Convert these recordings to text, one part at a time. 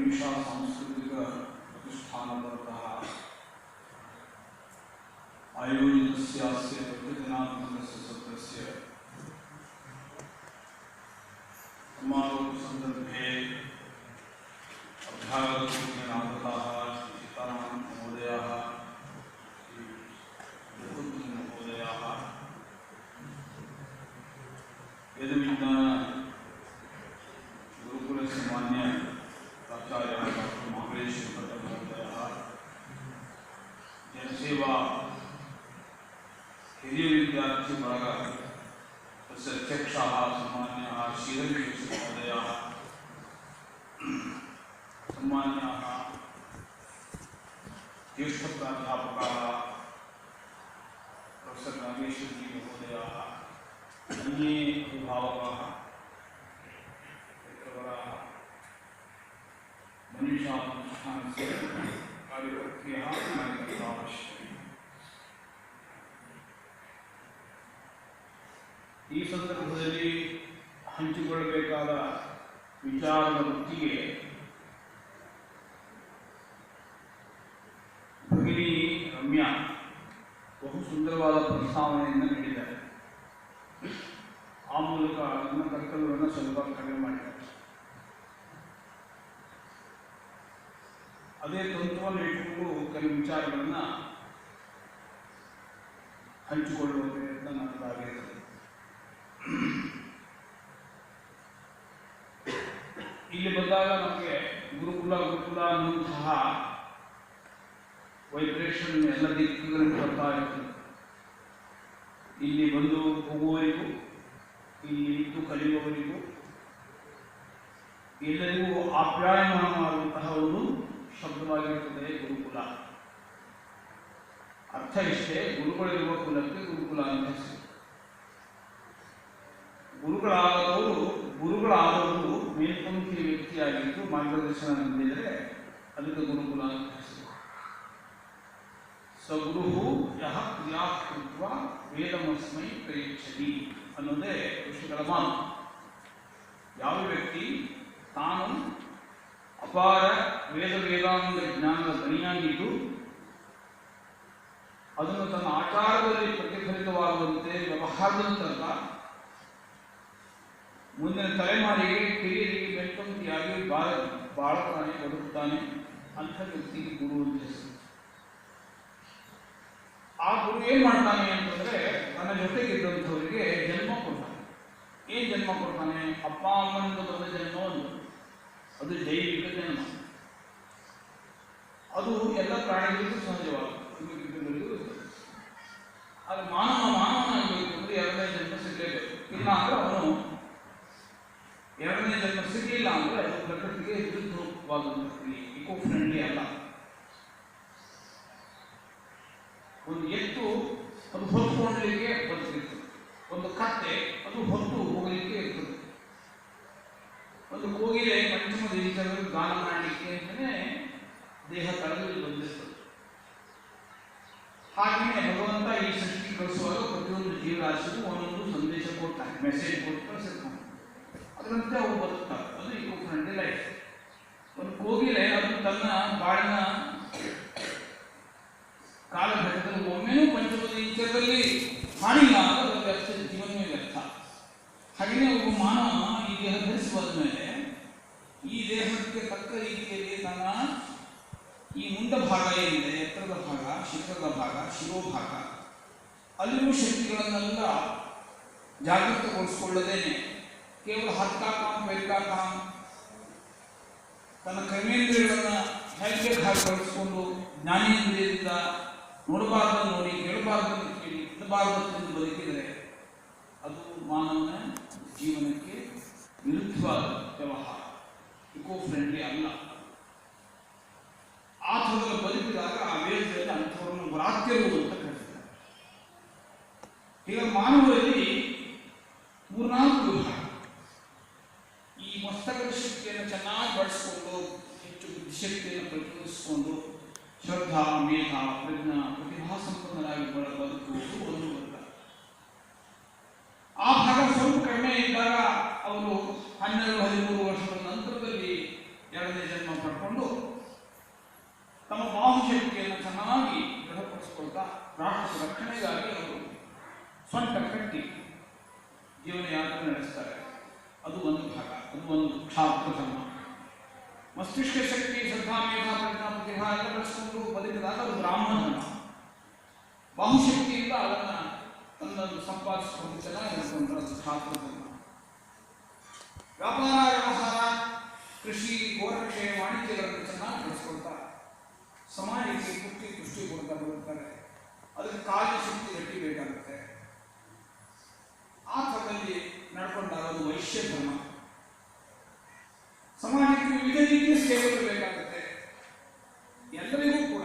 ಮನೀಷಾ ಸಾಂಸ್ಕೃತಿಕ ಪ್ರತಿಷ್ಠಾನದವರತಹ ಆಯೋಜಿತಸ್ಯಾಸ್ಯ ಪ್ರತಿದಿನಾತ್ಮಕಸ್ಯ ಸತ್ರಸ್ಯ ಸಮಾರೋಪ ಸಂದರ್ಭೆ ಅಭ್ಯಾಗತನಾಗತಾಃ ಶ್ರೀ ಸೀತಾರಾಮ ಮಹೋದಯಾಃ ಶ್ರೀ ಜಗದ್ಗುರು ಮಹೋದಯಾಃ ವೇದವಿಜ್ಞಾನ ಗುರುಕುಲस्य ಮಾನ್ಯ प्राचार्य डॉक्टर महाबलेश भट्ट महोदयः जनसेवा हिरिय विद्यार्थी वर्ग तस्य अध्यक्षः सम्मान्यः श्रीरविकृष्ण महोदयः सम्मान्याः ज्येष्ठ प्राध्यापकाः प्रोफेसर नागेश्वरजी महोदयाः अन्ये अभिभावकाः मित्रवराः मनीषा प्रतिष्ठानस्य कार्यकर्त्र्यः कार्यकर्ताश्च ಈ ಸಂದರ್ಭದಲ್ಲಿ ಹಂಚಿಕೊಳ್ಳಬೇಕಾದ ವಿಚಾರದ ವೃತ್ತಿಗೆ ಭಗಿನಿ ರಮ್ಯಾ ಬಹು ಸುಂದರವಾದ ಪ್ರಸ್ತಾವನೆಯನ್ನು ನೀಡಿದ್ದಾರೆ. ಆ ಮೂಲಕ ನನ್ನ ಕರ್ತವ್ಯವನ್ನು ಸ್ವಲ್ಪ ಕಡಿಮೆ ಮಾಡಿದ್ದಾರೆ. ಅದೇ ತಂತ್ರವನ್ನು ಇಟ್ಟುಕೊಂಡು ಕೆಲವು ವಿಚಾರಗಳನ್ನು ಹಂಚಿಕೊಳ್ಳುವ ಪ್ರಯತ್ನ ನನ್ನದಾಗಿರುತ್ತದೆ. ಇಲ್ಲಿ ಬಂದಾಗ ನಮಗೆ ಗುರುಕುಲ ಅನ್ನುವಂತಹ ವೈಬ್ರೇಷನ್ ಎಲ್ಲ ದಿಕ್ಕುಗಳಿಂದ ಬರ್ತಾ ಇರ್ತದೆ. ಇಲ್ಲಿ ಬಂದು ಹೋಗುವವರಿಗೂ, ಇಲ್ಲಿ ಇದ್ದು ಕಲಿಯುವವರಿಗೂ ಎಲ್ಲರಿಗೂ ಆಪ್ಯಾಯಮಾನ ಮಾಡುವಂತಹ ಒಂದು ಶಬ್ದವಾಗಿರುತ್ತದೆ ಗುರುಕುಲ. ಅರ್ಥ ಇಷ್ಟೇ, ಗುರುಗಳಿರುವ ಕುಲಕ್ಕೆ ಗುರುಕುಲ ಅಂತ ಹೆಸರು. ಗುರುಗಳಾದವರು ಮೇಲ್ಪಂಕ್ತಿಯ ವ್ಯಕ್ತಿಯಾಗಿದ್ದು ಮಾರ್ಗದರ್ಶನ ನೀಡಿದರೆ ಅದಕ್ಕೆ ಗುರುಕುಲ ಅಂತ ಹೆಸರು. ಸಗುರು ಯಹ ಕ್ರಿಯಾ ಕೃತ್ವ ವೇದಮಸ್ಮೈ ಪ್ರಯಚ್ಛತಿ ಅನ್ನೋದೇ ಋಷಿಗಳ ಮಾತು. ಯಾವ ವ್ಯಕ್ತಿ ತಾನು ಅಪಾರ ವೇದಾಂಗ ಜ್ಞಾನದ ಗಣಿಯಾಗಿದ್ದು ಅದನ್ನು ತನ್ನ ಆಚಾರದಲ್ಲಿ ಪ್ರತಿಫಲಿತವಾಗುವಂತೆ ವ್ಯವಹಾರದಲ್ಲಿ ತರ್ಕ ಮುಂದಿನ ತಲೆಮಾರಿಗೆ ಹಿರಿಯರಿಗೆ ಮೇಲ್ಪಂಕ್ತಿಯಾಗಿ ಬಾಳುತ್ತಾನೆ, ಬದುಕುತ್ತಾನೆ ಅಂಥ ವ್ಯಕ್ತಿಗೆ ಗುರು ಅಂತ ಹೆಸರು. ಆ ಗುರು ಏನ್ ಮಾಡ್ತಾನೆ ಅಂತಂದ್ರೆ ತನ್ನ ಜೊತೆಗಿದ್ದಂಥವರಿಗೆ ಜನ್ಮ ಕೊಡ್ತಾನೆ. ಏನ್ ಜನ್ಮ ಕೊಡ್ತಾನೆ? ಅಪ್ಪ ಅಮ್ಮನಿಂದ ಬಂದ ಜನ್ಮ ಒಂದು, ಅದು ಜೈವಿಕ ಜನ್ಮ. ಅದು ಎಲ್ಲ ಪ್ರಾಣಿಗಳಿಗೂ ಸಹಜವಾಗುತ್ತದೆ. ಅದು ಮಾನವನ ಆಗಬೇಕು ಅಂದ್ರೆ ಎರಡನೇ ಜನ್ಮ ಸಿಗಲೇಬೇಕು. ಇಲ್ಲ ಅಂದ್ರೆ ಅವನು ಎರಡನೇ ಜನ್ಮ ಸಿಗಲಿಲ್ಲ ಅಂದ್ರೆ ಅದು ಪ್ರಕೃತಿಗೆ ವಿರುದ್ಧವಾದಂತಹ ಇಕೋ ಫ್ರೆಂಡ್ಲಿ ಅಲ್ಲ. ಒಂದು ಎತ್ತು ಅದು ಹೊತ್ತುಕೊಳ್ಳಲಿಕ್ಕೆ ಬದುಕಿರ್ತದೆ, ಒಂದು ಕತ್ತೆ ಅದು ಹೊತ್ತು ಹೋಗಲಿಕ್ಕೆ ಇರ್ತದೆ, ಒಂದು ಕೋಗಿಲೆ ಪಂಚಮ ದೇಶದಲ್ಲಿ ಗಾನ ಮಾಡಲಿಕ್ಕೆ ಅಂತಲೇ ದೇಹ ತಳದಲ್ಲಿ ಬಂದಿರ್ತದೆ. ಹಾಗೆಯೇ ಭಗವಂತ ಈ ಸೃಷ್ಟಿ ಕಳಿಸುವಾಗ ಪ್ರತಿಯೊಂದು ಜೀವರಾಶಿಗೂ ಒಂದೊಂದು ಸಂದೇಶ ಕೊಡ್ತಾನೆ, ಮೆಸೇಜ್ ಕೊಟ್ಟು ಕಳಿಸಿರ್ತಾನೆ. ಅದರಂತೆ ಅವು ಬದುಕ್ತಾರೆ. ಅದು ಇಕೋ ಫ್ರೆಂಡ್ಲಿ ಲೈಫ್. ಒಂದು ಕೋಗಿಲೆ ಅದು ತನ್ನ ಬಾಳಿನ ಕಾಲಘಟ್ಟದಲ್ಲಿ ಒಮ್ಮೆನೂ ಪಂಚಮದ ಈಚದಲ್ಲಿ ಹಾಡಿಲ್ಲ ಅಂದ್ರೆ ಅದು ವ್ಯರ್ಥ, ಜೀವನವೇ ವ್ಯರ್ಥ. ಹಾಗೆಯೇ ಒಬ್ಬ ಮಾನವ ಈ ದೇಹ ಧರಿಸಿ ಹೋದ್ಮೇಲೆ ಈ ದೇಹಕ್ಕೆ ತಕ್ಕ ರೀತಿಯಲ್ಲಿ ತನ್ನ ಈ ಮುಂದ ಭಾಗ ಏನಿದೆ, ಎತ್ತರದ ಭಾಗ, ಶಿಖರದ ಭಾಗ, ಶಿರೋಭಾಗ, ಅಲ್ಲಿರುವ ಶಕ್ತಿಗಳನ್ನೆಲ್ಲ ಜಾಗೃತಗೊಳಿಸಿಕೊಳ್ಳದೇನೆ ಕೇವಲ ಹತ್ತಾಕಾಂ ವೈಕಾಕಾಂ ತನ್ನ ಕರ್ಮೇಂದ್ರಿಯಗಳನ್ನ ಹೇಗೆ ಹಾಕಿಕೊಂಡು ಜ್ಞಾನೇಂದ್ರಿಯದಿಂದ ನೋಡಬಾರ್ದನ್ನು ನೋಡಿ, ಕೇಳಬಾರ್ದನ್ನು ಕೇಳಿ, ಇಡಬಾರ್ದನ್ನು ಬದುಕಿದರೆ ಅದು ಮಾನವನ ಜೀವನಕ್ಕೆ ವಿರುದ್ಧವಾದ ವ್ಯವಹಾರ, ಇಕೋ ಫ್ರೆಂಡ್ಲಿ ಅಲ್ಲ. ಆ ಥರದ ಬದುಕಿದಾಗ ಆ ವೇದದಲ್ಲಿ ಅಂಥವರನ್ನು ವ್ರಾತ್ಯರು ಅಂತ ಕರೀತಾರೆ. ಈಗ ಮಾನವರಲ್ಲಿ ಮೂರ್ನಾಲ್ಕು ವಿಭಾಗ. ಈ ಮಸ್ತಕದ ಶಕ್ತಿಯನ್ನು ಚೆನ್ನಾಗಿ ಬಳಸಿಕೊಂಡು ಹೆಚ್ಚು ಬುದ್ಧಿಶಕ್ತಿಯನ್ನು ಪ್ರತಿನಿಧಿಸಿಕೊಂಡು ಶ್ರದ್ಧಾ, ಮೇಧ, ಪ್ರಜ್ಞಾ, ಪ್ರತಿಭಾ ಸಂಪನ್ನರಾಗಿ ಬದುಕುವುದು ಒಂದು ವರ್ಗ. ಆ ಭಾಗ ಸ್ವಲ್ಪ ಕಡಿಮೆ ಇದ್ದಾಗ ಅವರು 12-13 ವರ್ಷಗಳ ನಂತರದಲ್ಲಿ ಎರಡನೇ ಜನ್ಮ ಮಾಡಿಕೊಂಡು ತಮ್ಮ ಬಾಹುಶಕ್ತಿಯನ್ನು ಚೆನ್ನಾಗಿ ದೃಢಪಡಿಸಿಕೊಳ್ತಾ ರಾಷ್ಟ್ರದ ರಕ್ಷಣೆಗಾಗಿ ಅವರು ಸ್ವಂತ ಕಟ್ಟಿ ಜೀವನ ಯಾತ್ರೆ ನಡೆಸ್ತಾರೆ. ಅದು ಒಂದು ಭಾಗ, ಅದು ಒಂದು ಕ್ಷಾತ್ರ ಧರ್ಮ. ಮಸ್ತಿಷ್ಕ ಶಕ್ತಿ, ಶ್ರದ್ಧಾ, ಮೇಧ, ಪ್ರಜ್ಞಾ, ಪ್ರತಿಭಾ ಎಲ್ಲ ಬೆಳೆಸಿಕೊಂಡು ಬದುಕಿದಾಗ ಅದು ಬ್ರಾಹ್ಮಣ ಧರ್ಮ. ಬಾಹುಶಕ್ತಿಯಿಂದ ಅದನ್ನು ತನ್ನನ್ನು ಸಂಪಾದಿಸಿಕೊಂಡು ಚೆನ್ನಾಗಿ ನಡೆಸಿಕೊಂಡ್ರೆ ಅದು ಕ್ಷಾತ್ರ ಧರ್ಮ. ವ್ಯಾಪಾರ, ವ್ಯವಹಾರ, ಕೃಷಿ, ಗೋರಕ್ಷೆ, ವಾಣಿಜ್ಯಗಳನ್ನು ಚೆನ್ನಾಗಿ ನಡೆಸ್ಕೊಳ್ತಾ ಸಮಾಜಕ್ಕೆ ತುಷ್ಟಿ ಕೊಡ್ತಾ ಬರುತ್ತಾರೆ. ಅದಕ್ಕೆ ಕಾರ್ಯಶಕ್ತಿ ಗಟ್ಟಿ ಬೇಕಾಗುತ್ತೆ. ಆ ಥರದಲ್ಲಿ ನಡ್ಕೊಂಡಾಗ ಅದು ವೈಶ್ಯ ಧರ್ಮ. ಸಮಾಜಕ್ಕೆ ವಿವಿಧ ರೀತಿಯ ಸೇವೆಗಳು ಬೇಕಾಗುತ್ತೆ. ಎಲ್ಲರಿಗೂ ಕೂಡ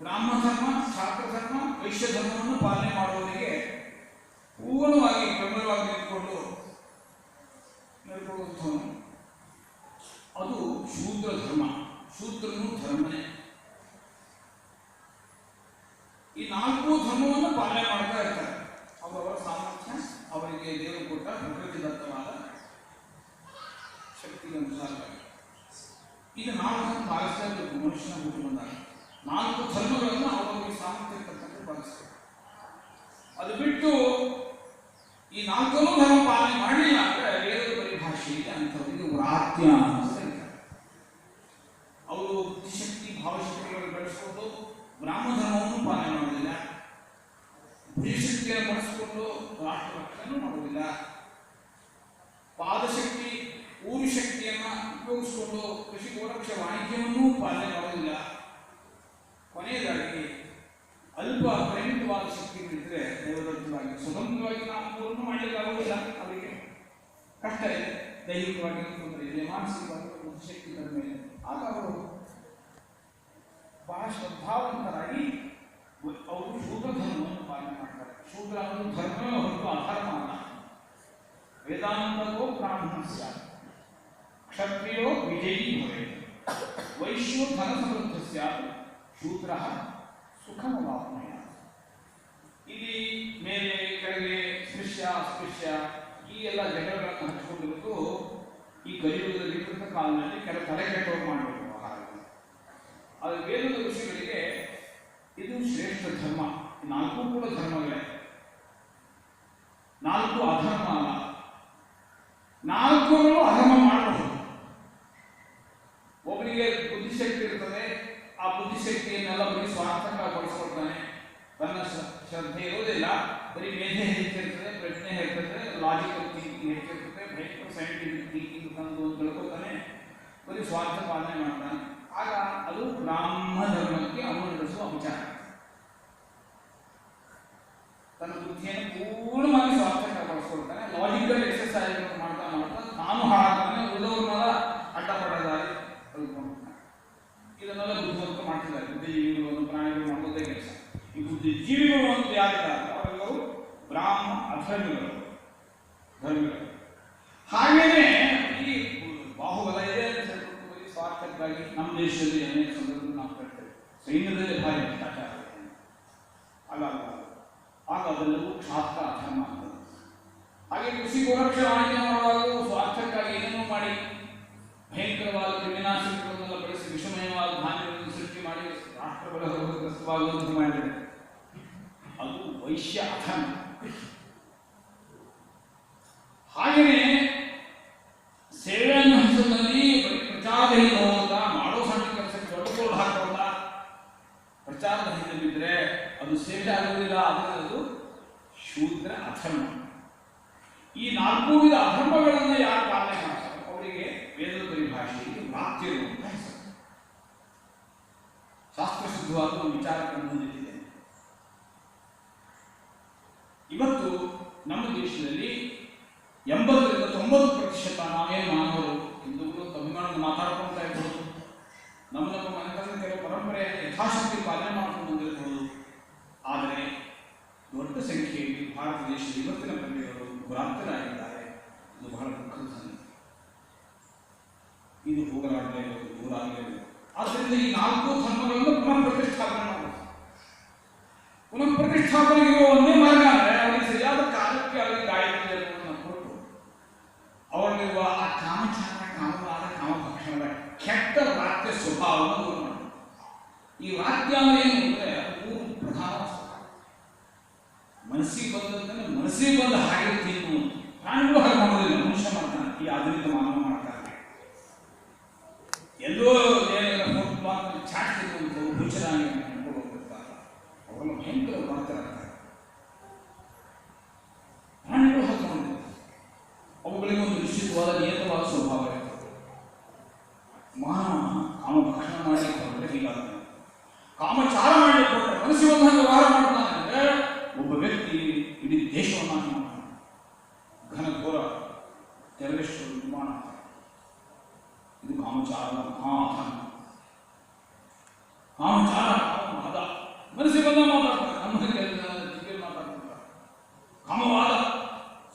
ಬ್ರಾಹ್ಮಣ ಧರ್ಮ, ಛಾತ್ರ ಧರ್ಮ, ವೈಶ್ಯ ಧರ್ಮವನ್ನು ಪಾಲನೆ ಮಾಡುವವರಿಗೆ ಪೂರ್ಣವಾಗಿ ಬೆಂಬಲವಾಗಿ ನಡ್ಕೊಳ್ಳುವಂಥವನು ಅದು ಶೂದ್ರ ಧರ್ಮ. ಶೂದ್ರನು ಧರ್ಮನೇ. ಈ ನಾಲ್ಕು ಧರ್ಮವನ್ನು ಪಾಲನೆ ಮಾಡ್ತಾ ಇರ್ತಾರೆ. ಅವರವರ ಸಾಮರ್ಥ್ಯ, ಅವರಿಗೆ ದೇವರು ಕೊಟ್ಟ ಪ್ರಕೃತಿ ದತ್ತವಾದ ಶಕ್ತಿಗೆ ಅನುಸಾರವಾಗಿ ಈಗ ನಾಲ್ಕು ಪಾಲಿಸ್ತಾ ಇರಬೇಕು. ಮನುಷ್ಯನ ಹುಟ್ಟು ಬಂದಾಗ ನಾಲ್ಕು ಧರ್ಮಗಳನ್ನು ಅವರಿಗೆ ಸಾಮರ್ಥ್ಯ ತಕ್ಕಂತೆ ಪಾಲಿಸ್ತಾರೆ. ಅದು ಬಿಟ್ಟು ಈ ನಾಲ್ಕನ್ನು ಧರ್ಮ ಪಾಲನೆ ಮಾಡಲಿಲ್ಲ ಅಂದ್ರೆ ವೇದದ ಪರಿಭಾಷೆಯಲ್ಲಿ ಅಂಥವರಿಗೆ ವ್ರಾತ್ಯ ಅಂತ ಹೇಳ್ತಾರೆ. ಅವರು ಬುದ್ಧಿಶಕ್ತಿ, ಭಾವಶಕ್ತಿಗಳನ್ನು ಬೆಳೆಸಿಕೊಂಡು ಬ್ರಾಹ್ಮ ಧರ್ಮವನ್ನು ಪಾಲನೆ ಮಾಡುವುದಿಲ್ಲ, ಬುದ್ಧಿಶಕ್ತಿಯನ್ನು ಬಳಸಿಕೊಂಡು ರಾಷ್ಟ್ರ ರಕ್ಷಣೆ ಮಾಡುವುದಿಲ್ಲ, ಪಾದಶಕ್ತಿ, ಊರು ಶಕ್ತಿಯನ್ನು ಉಪಯೋಗಿಸಿಕೊಂಡು ಕೃಷಿ, ಗೋರಕ್ಷೆ, ವಾಣಿಜ್ಯವನ್ನೂ ಪಾಲನೆ ಮಾಡುವುದಿಲ್ಲ. ಕೊನೆಯದಾಗಿ ಅಲ್ಪ ಪರಿಮಿತವಾದ ಶಕ್ತಿಗಳಿದ್ದರೆ ದೇವದತ್ತವಾಗಿ ಸ್ವತಂತ್ರವಾಗಿ ನಾವು ಪೂರ್ಣ ಮಾಡಲಿಕ್ಕಾಗುವುದಿಲ್ಲ. ಅವರಿಗೆ ಕಷ್ಟ ಇದೆ, ದೈಹಿಕವಾಗಿ ತೊಂದರೆ ಇದೆ, ಮಾನಸಿಕವಾಗಿ ಬುದ್ಧಿಶಕ್ತಿ ಕಡಿಮೆ ಇದೆ. ಆಗ ಅವರು ಬಹಳ ಶ್ರದ್ಧಾವಂತರಾಗಿ ಅವರು ಶೂದ್ರ ಧರ್ಮವನ್ನು ಪಾಲನೆ ಮಾಡ್ತಾರೆ. ಶೂದ್ರ ಅನ್ನೋದು ಧರ್ಮವೇ ಹೊರತು ಅಧರ್ಮ ಅಲ್ಲ. ವೇದಾಂತೋ ಬ್ರಾಹ್ಮಣಸ್ಯ ಕ್ಷತ್ರಿಯೋ ವಿಜಯೀ ಭವೇತ್ ವೈಶ್ಯೋ ಧನ ಸಮೃದ್ಧ ಸ್ಯಾತ್ ಶೂದ್ರ ಸುಖಮವಾಪ್ನುಯಾತ್. ಇಲ್ಲಿ ಮೇಲೆ ಕೆಳಗೆ ಸ್ಪೃಶ್ಯ ಅಸ್ಪೃಶ್ಯ ಈ ಎಲ್ಲ ಜಗಳಗಳನ್ನು ಹಂಚಿಕೊಂಡಿರುವುದು ಈ ಕಲಿಯುಗದಲ್ಲಿ ಇರುವಂಥ ಕಾಲದಲ್ಲಿ ಕೆಲವು ತಲೆ ಕೆಟ್ಟವರು ಮಾಡಬೇಕು ವ್ಯವಹಾರಗಳು. ಆದರೆ ವೇದದ ಋಷಿಗಳಿಗೆ ಇದು ಶ್ರೇಷ್ಠ ಧರ್ಮ. ನಾಲ್ಕು ಕೂಡ ಧರ್ಮಗಳೇ, ನಾಲ್ಕು ಅಧರ್ಮ ಅಲ್ಲ. ನಾಲ್ಕು ಅಧರ್ಮ ಮಾಡಬಹುದು. ಒಬ್ಬರಿಗೆ ಬುದ್ಧಿಶಕ್ತಿ ಇರ್ತದೆ, ಆ ಬುದ್ಧಿಶಕ್ತಿಯನ್ನೆಲ್ಲ ಬರೀ ಸ್ವಾರ್ಥಕ ಬಳಸ್ಕೊಳ್ತಾನೆ. ತನ್ನ ಶ್ರದ್ಧೆ ಇರೋದಿಲ್ಲ, ಬರೀ ಮೇಧೆ ಹೆಚ್ಚಿರ್ತದೆ, ಪ್ರಜ್ಞೆ ಹೆಚ್ಚಿರ್ತದೆ, ಲಾಜಿಕಲ್ ಥಿಂಕಿಂಗ್ ಹೆಚ್ಚಿರ್ತದೆ, ಭಯಂಕರ ಸೈಂಟಿಫಿಕ್ ಥಿಂಕಿಂಗ್ ತಂದು ತಿಳ್ಕೊತಾನೆ, ಬರೀ ಸ್ವಾರ್ಥ ಪಾಲನೆ ಮಾಡ್ತಾನೆ. ಆಗ ಅದು ಬ್ರಾಹ್ಮ ಧರ್ಮಕ್ಕೆ ಅವನು ನಡೆಸುವ ವಿಚಾರ. ತನ್ನ ಬುದ್ಧಿಯನ್ನು ಪೂರ್ಣವಾಗಿ ಸ್ವಾರ್ಥಕ ಬಳಸ್ಕೊಳ್ತಾನೆ, ಲಾಜಿಕಲ್ ಎಕ್ಸರ್ಸೈಸ್ ಮಾಡ್ತಾ ಮಾಡ್ತಾ ತಾನು ಹಾಳಾಗ್ತಾನೆ, ಉಳಿದವ್ರನ್ನೆಲ್ಲ ಅಡ್ಡಪಡದಾರಿ ಕಲ್ತ್ಕೊಂಡ್ಬಿಡ್ತಾನೆ. ಇದನ್ನೆಲ್ಲ ಬುದ್ಧಿವಂತ ಮಾಡ್ತಿದ್ದಾರೆ. ಬುದ್ಧಿಜೀವಿಗಳು, ಪ್ರಾಣಿಗಳು ಮಾಡೋದೇ ಕೆಲಸ. ಈ ಬುದ್ಧಿಜೀವಿಗಳು ಅಂತ ಯಾರಿದ್ದಾರೆ ಅವರೆಲ್ಲರೂ ಬ್ರಾಹ್ಮ ಅಧರ್ಮಿಗಳು, ಧರ್ಮಿಗಳು. ಹಾಗೇನೆ ಈ ಬಾಹುಬಲ ಇದೆ ಸ್ವಾರ್ಥಕ್ಕಾಗಿ ನಮ್ಮ ದೇಶದಲ್ಲಿ ಅನೇಕ ಸಂದರ್ಭದಲ್ಲಿ ನಾವು ಕೇಳ್ತೇವೆ, ಸೈನ್ಯದಲ್ಲಿ ಭಾರಿ ಭ್ರಷ್ಟಾಚಾರ ಆಗ ಅದೆಲ್ಲವೂ ಕ್ಷಾತ್ರ ಅಧರ್ಮ ಆಗ್ತದೆ. ಹಾಗೆ ಕೃಷಿ, ಗೋರಕ್ಷೆ, ವಾಣಿಜ್ಯ ಮಾಡುವಾಗ ಸ್ವಾರ್ಥಕ್ಕಾಗಿ ಏನೇನೋ ಮಾಡಿ ಭಯಂಕರವಾದ ಕ್ರಿಮಿನಾಶಕಗಳನ್ನೆಲ್ಲ ಬೆಳೆಸಿ ವಿಷಮಯವಾದ ಧಾನ್ಯಗಳನ್ನು ಸೃಷ್ಟಿ ಮಾಡಿ ರಾಷ್ಟ್ರಗಳ ರೋಗಗ್ರಸ್ತವಾಗುವಂತೆ ಮಾಡಿದರೆ ಅದು ವೈಶ್ಯ ಅಧರ್ಮ. ಹಾಗೆಯೇ ಸೇವೆಯನ್ನು ಹೆಸರಿನಲ್ಲಿ ಪ್ರಚಾರದಲ್ಲಿ ಹೋಗೋದ, ಮಾಡೋ ಸಣ್ಣ ಕೆಲಸಕ್ಕೆ ದೊಡ್ಡಕೋಡು ಹಾಕೋದ, ಪ್ರಚಾರದ ಹಿಂದಿದ್ರೆ ಅದು ಸೇವೆ ಆಗುವುದಿಲ್ಲ. ಅದು ಶೂದ್ರ ಅಧರ್ಮ. ಈ ನಾಲ್ಕು ವಿಧ ಅಧರ್ಮಗಳನ್ನು ಯಾರು ಪಾಲನೆ ಮಾಡ್ತಾರೆ ಅವರಿಗೆ ವೇದದ ಪರಿಭಾಷೆಯಲ್ಲಿ ವ್ರಾತ್ಯರು ಅಂತ ಹೆಸರು. ಶಾಸ್ತ್ರಶುದ್ಧವಾದ ಒಂದು ವಿಚಾರವನ್ನು ಹೊಂದಿದೆ. ಇವತ್ತು ನಮ್ಮ ದೇಶದಲ್ಲಿ 80ರಿಂದ 90% ನಾವೇ ಮಾನವರು ಹಿಂದೂಗಳು ತಮಿಳುನಾಡು ಮಾತಾಡ್ಕೊಳ್ತಾ ಇರ್ಬೋದು, ನಮ್ಮ ಮನೆತನದ ಕೆಲವು ಪರಂಪರೆಯನ್ನು ಯಥಾಶಕ್ತಿ ಪಾಲನೆ ಮಾಡ್ಕೊಂಡು ಬಂದಿರಬಹುದು. ಆದರೆ ದೊಡ್ಡ ಸಂಖ್ಯೆಯಲ್ಲಿ ಭಾರತ ದೇಶದ ಇವತ್ತಿನ ಪ್ರಜೆಗಳು ಭ್ರಾಂತರಾಗಿದ್ದಾರೆ. ಇದು ಬಹಳ ದುಃಖದ ಸಂಗತಿ. ಇದು ಹೋಗಲಾಡಲೇಬೇಕು, ದೂರಾಗಲೇಬೇಕು. ಆದ್ದರಿಂದ ಈ ನಾಲ್ಕು ಧರ್ಮಗಳನ್ನು ಪುನಃ ಪ್ರತಿಷ್ಠಾಪನೆ ಮಾಡಬೇಕು. ಪುನಃ ಪ್ರತಿಷ್ಠಾಪನೆಗೆ ಇರುವ ಒಂದೇ ಮಾರ್ಗ ಅಂದರೆ ಅವರಿಗೆ ಸರಿಯಾದ ಕಾಲಕ್ಕೆ ಅವರಿಗೆ ಗಾಯತ್ರಿಯನ್ನು ಕೊಟ್ಟು ಅವರಲ್ಲಿರುವ ಆ ಕಾಮಚಾರ, ಕಾಮವಾದ, ಕಾಮಭಕ್ಷಣದ ಸಿಕ್ಕಂತಾನೆ ಮನಸ್ಸಿಗೆ ಬಂದ ಹಾಗೆ ತಿನ್ನು. ಪ್ರಾಣಿಗಳು ಹಾಗೆ ಮಾಡೋದಿಲ್ಲ, ಮನುಷ್ಯ ಮಾಡ್ತಾನೆ, ಈ ಆಧುನಿಕ ಮಾನವ ಮಾಡ್ತಾನೆ. ಎಲ್ಲೋ ಚಾಟ್ ತಿನ್ನುವಂಥವು ಹುಚ್ಚರಾಗಿ ನಡ್ಕೊಂಡು ಹೋಗ್ಬಿಡ್ತಾರೆ, ಅವರೆಲ್ಲ ಭಯಂಕರ ಮಾಡ್ತಾರಂತಾರೆ. ಪ್ರಾಣಿಗಳು ಹಾಗೆ ಮಾಡೋದಿಲ್ಲ, ಅವುಗಳಿಗೆ ಒಂದು ನಿಶ್ಚಿತವಾದ ನಿಯತವಾದ ಸ್ವಭಾವ ಇರ್ತದೆ. ಮಾನವ ಕಾಮಭಾಷಣ ಮಾಡಿ ಹೊರಟೆ ಹೀಗಾಗ್ತಾನೆ, ಕಾಮಚಾರ ಮಾಡಲಿಕ್ಕೆ ಹೊರಟೆ ಮನಸ್ಸಿಗೆ ಒಂದು ವ್ಯವಹಾರ ಮಾಡ್ತಾನೆ ಅಂದರೆ ಒಬ್ಬ ವ್ಯಕ್ತಿ ಇಡೀ ದೇಶವನ್ನು ಮಾಡ್ತಾನೆ. ಘನಘೋರ ಟೆರರಿಸ್ಟ್ ನಿರ್ಮಾಣ, ಇದು ಕಾಮಚಾರದ ಮಹಾಧನ. ಕಾಮಚಾರ ಕಾಮವಾದ ಮನಸ್ಸಿಗೆ ಬಂದ ಮಾತಾಡ್ತಾರೆ, ನಮ್ಮ ದಿವ್ಯ ಮಾತಾಡ್ತಾರೆ. ಕಾಮವಾದ